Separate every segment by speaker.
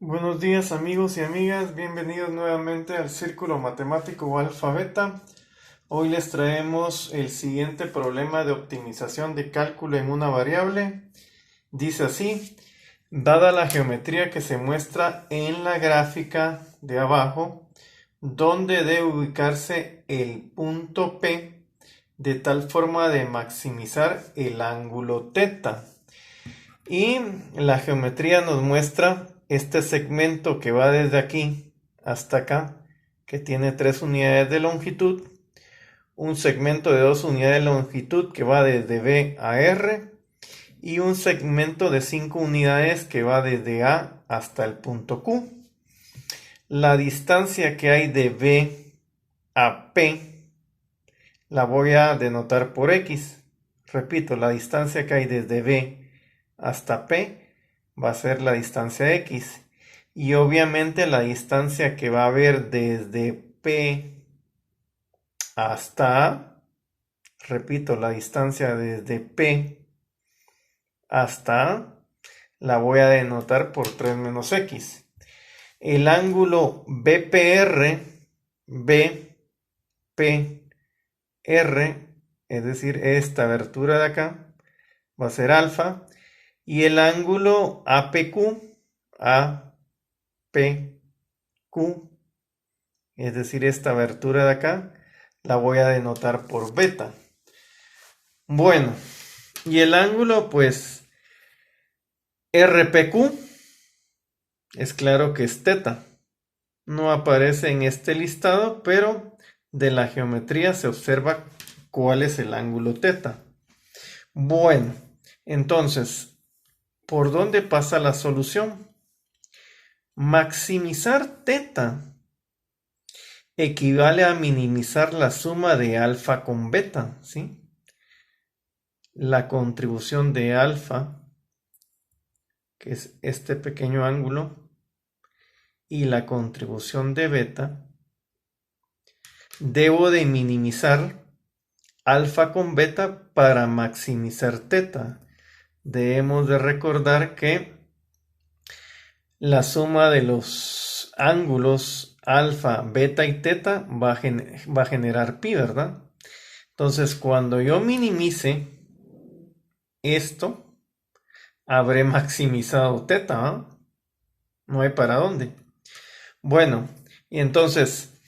Speaker 1: Buenos días amigos y amigas, bienvenidos nuevamente al Círculo Matemático o Alfa Beta. Hoy les traemos el siguiente problema de optimización de cálculo en una variable. Dice así: dada la geometría que se muestra en la gráfica de abajo, ¿dónde debe ubicarse el punto P de tal forma de maximizar el ángulo θ? Y la geometría nos muestra este segmento que va desde aquí hasta acá, que tiene 3 unidades de longitud, un segmento de 2 unidades de longitud que va desde B a R y un segmento de 5 unidades que va desde A hasta el punto Q. La distancia que hay de B a P la voy a denotar por X. Repito, la distancia que hay desde B hasta P va a ser la distancia X. Y obviamente la distancia que va a haber desde P hasta A, repito, la distancia desde P hasta A, la voy a denotar por 3 menos X. El ángulo BPR, BPR, es decir, esta abertura de acá, va a ser alfa. Y el ángulo APQ, APQ, es decir, esta abertura de acá, la voy a denotar por beta. Bueno, y el ángulo, pues, RPQ, es claro que es θ. No aparece en este listado, pero de la geometría se observa cuál es el ángulo θ. Bueno, entonces, ¿por dónde pasa la solución? Maximizar θ equivale a minimizar la suma de alfa con beta, ¿sí? La contribución de alfa, que es este pequeño ángulo, y la contribución de beta, debo de minimizar alfa con beta para maximizar θ. Debemos de recordar que la suma de los ángulos alfa, beta y θ va a generar pi, ¿verdad? Entonces, cuando yo minimice esto, habré maximizado θ, ¿eh? No hay para dónde. Bueno, y entonces,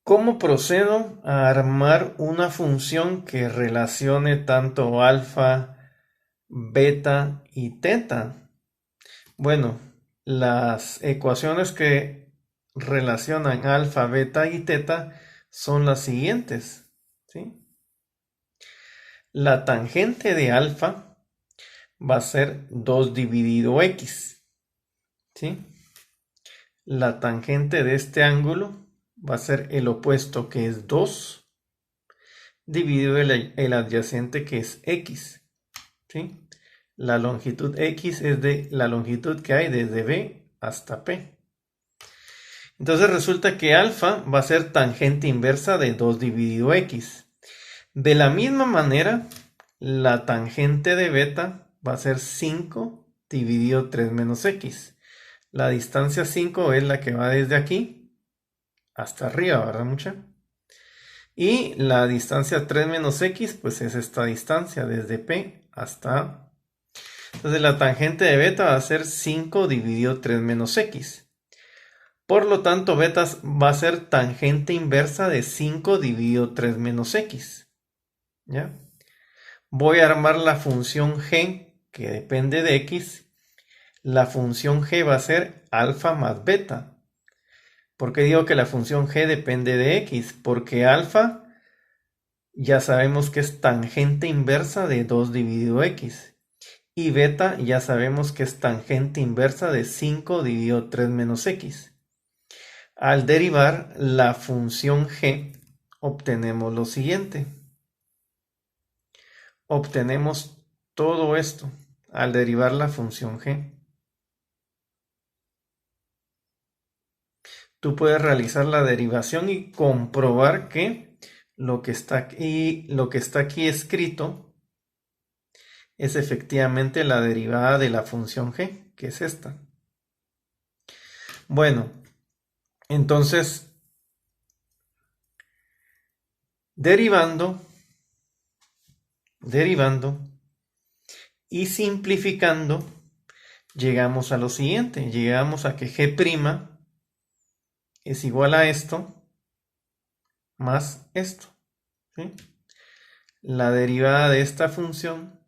Speaker 1: ¿cómo procedo a armar una función que relacione tanto alfa, beta y θ? Bueno, las ecuaciones que relacionan alfa, beta y θ son las siguientes, ¿sí? La tangente de alfa va a ser 2 dividido x, ¿sí? La tangente de este ángulo va a ser el opuesto, que es 2, dividido el adyacente, que es x, ¿sí? La longitud x es de la longitud que hay desde B hasta P. Entonces resulta que alfa va a ser tangente inversa de 2 dividido x. De la misma manera, la tangente de beta va a ser 5 dividido 3 menos x. La distancia 5 es la que va desde aquí hasta arriba, ¿verdad, mucha? Y la distancia 3 menos x, pues es esta distancia, desde P hasta A. Entonces la tangente de beta va a ser 5 dividido 3 menos x. Por lo tanto, beta va a ser tangente inversa de 5 dividido 3 menos x. ¿Ya? Voy a armar la función g, que depende de x. La función g va a ser alfa más beta. ¿Por qué digo que la función g depende de x? Porque alfa ya sabemos que es tangente inversa de 2 dividido x. Y beta ya sabemos que es tangente inversa de 5 dividido 3 menos x. Al derivar la función g, obtenemos lo siguiente. Obtenemos todo esto al derivar la función g. Tú puedes realizar la derivación y comprobar que lo que está aquí escrito es efectivamente la derivada de la función g, que es esta. Bueno, entonces, derivando y simplificando, llegamos a lo siguiente. Llegamos a que G' es igual a esto más esto, ¿sí? La derivada de esta función,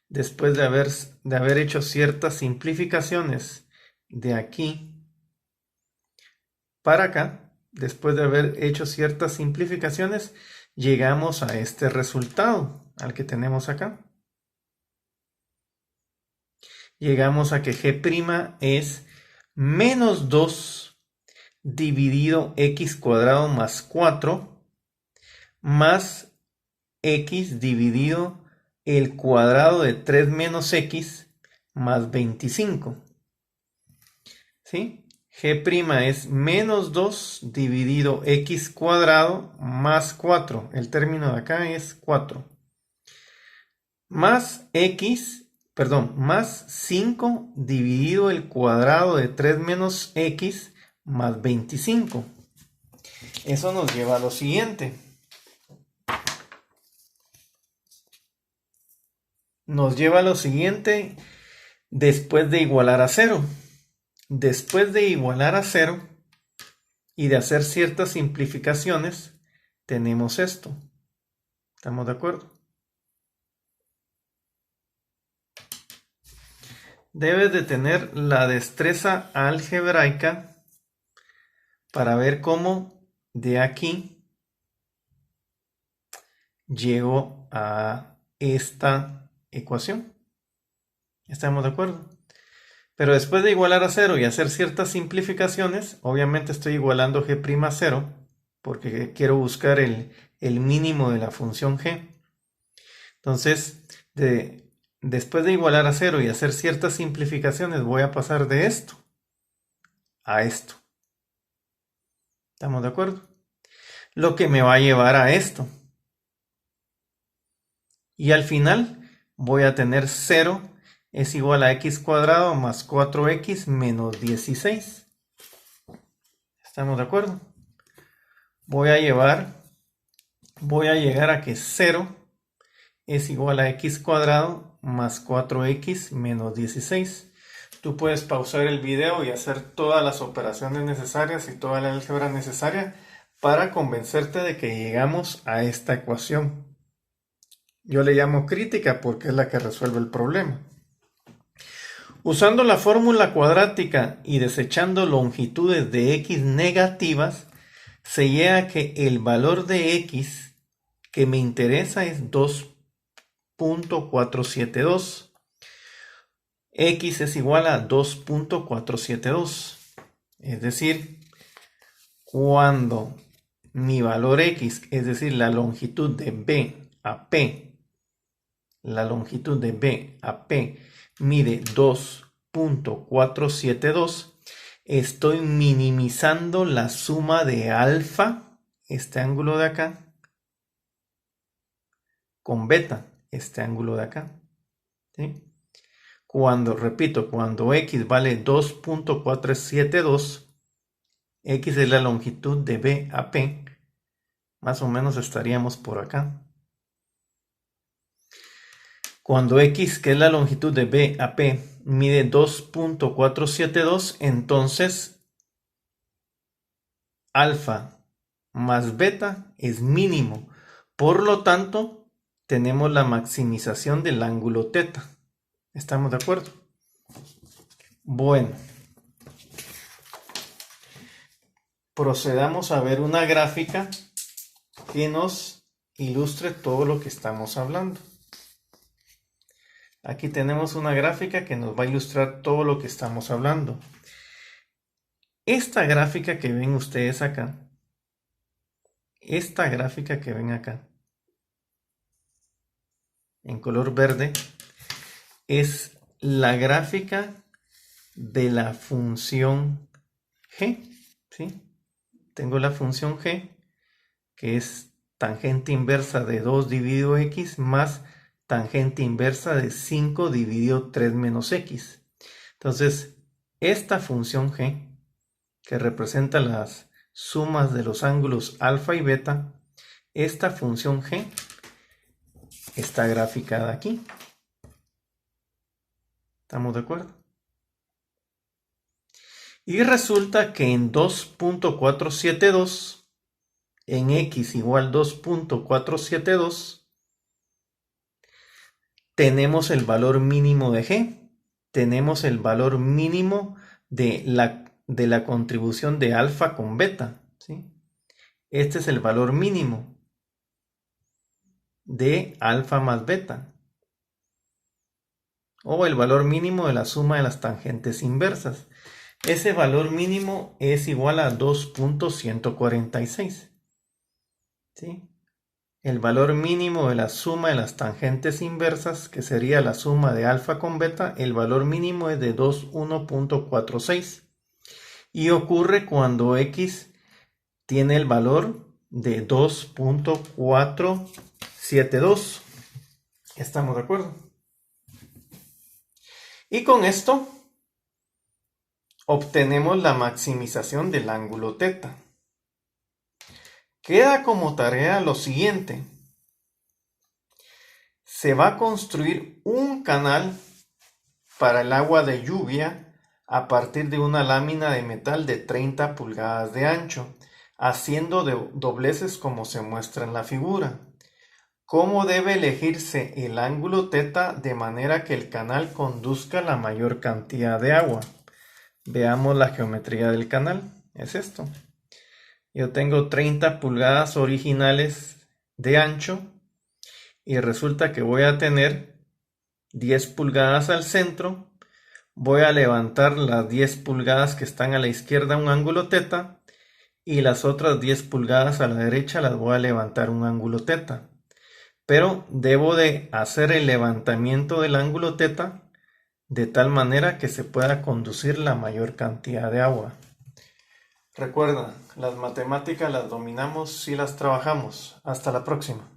Speaker 1: después de haber hecho ciertas simplificaciones de aquí para acá, después de haber hecho ciertas simplificaciones, llegamos a este resultado, al que tenemos acá. Llegamos a que G' es menos 2 dividido x cuadrado más 4 más x dividido el cuadrado de 3 menos x más 25. ¿Sí? G' es menos 2 dividido x cuadrado más 4. El término de acá es 4. Más más 5 dividido el cuadrado de 3 menos x más 25. Eso nos lleva a lo siguiente. Nos lleva a lo siguiente después de igualar a 0. Después de igualar a 0 y de hacer ciertas simplificaciones, tenemos esto. ¿Estamos de acuerdo? Debes de tener la destreza algebraica para ver cómo de aquí llego a esta ecuación. ¿Estamos de acuerdo? Pero después de igualar a 0 y hacer ciertas simplificaciones, obviamente estoy igualando G' a 0 porque quiero buscar el mínimo de la función G. Entonces, después de igualar a 0 y hacer ciertas simplificaciones, voy a pasar de esto a esto. ¿Estamos de acuerdo? Lo que me va a llevar a esto. Y al final voy a tener 0 es igual a x cuadrado más 4x menos 16. ¿Estamos de acuerdo? Voy a llegar a que 0 es igual a x cuadrado más 4x menos 16. Tú puedes pausar el video y hacer todas las operaciones necesarias y toda la álgebra necesaria para convencerte de que llegamos a esta ecuación. Yo le llamo crítica porque es la que resuelve el problema. Usando la fórmula cuadrática y desechando longitudes de x negativas, se llega a que el valor de x que me interesa es 2.472. X es igual a 2.472. Es decir, cuando mi valor x, es decir, la longitud de B a P, mide 2.472, estoy minimizando la suma de alfa, este ángulo de acá, con beta, este ángulo de acá. ¿Sí? Repito, cuando x vale 2.472, x es la longitud de B a P, más o menos estaríamos por acá. Cuando x, que es la longitud de B a P, mide 2.472, entonces alfa más beta es mínimo. Por lo tanto, tenemos la maximización del ángulo teta. ¿Estamos de acuerdo? Bueno. Procedamos a ver una gráfica que nos ilustre todo lo que estamos hablando. Aquí tenemos una gráfica que nos va a ilustrar todo lo que estamos hablando. Esta gráfica que ven ustedes acá, en color verde, es la gráfica de la función g, ¿sí? Tengo la función g, que es tangente inversa de 2 dividido x más tangente inversa de 5 dividido 3 menos x. Entonces, esta función g que representa las sumas de los ángulos alfa y beta, esta función g está graficada aquí. ¿Estamos de acuerdo? Y resulta que en 2.472, en x igual 2.472, tenemos el valor mínimo de g, tenemos el valor mínimo de la contribución de alfa con beta, ¿sí? Este es el valor mínimo de alfa más beta, o el valor mínimo de la suma de las tangentes inversas. Ese valor mínimo es igual a 2.146, ¿sí? El valor mínimo de la suma de las tangentes inversas, que sería la suma de alfa con beta, el valor mínimo es de 1.46. Y ocurre cuando x tiene el valor de 2.472. ¿Estamos de acuerdo? Y con esto obtenemos la maximización del ángulo θ. Queda como tarea lo siguiente. Se va a construir un canal para el agua de lluvia a partir de una lámina de metal de 30 pulgadas de ancho, haciendo dobleces como se muestra en la figura. ¿Cómo debe elegirse el ángulo θ de manera que el canal conduzca la mayor cantidad de agua? Veamos la geometría del canal. Es esto. Yo tengo 30 pulgadas originales de ancho y resulta que voy a tener 10 pulgadas al centro. Voy a levantar las 10 pulgadas que están a la izquierda un ángulo θ y las otras 10 pulgadas a la derecha las voy a levantar un ángulo θ. Pero debo de hacer el levantamiento del ángulo θ de tal manera que se pueda conducir la mayor cantidad de agua. Recuerda, las matemáticas las dominamos si las trabajamos. Hasta la próxima.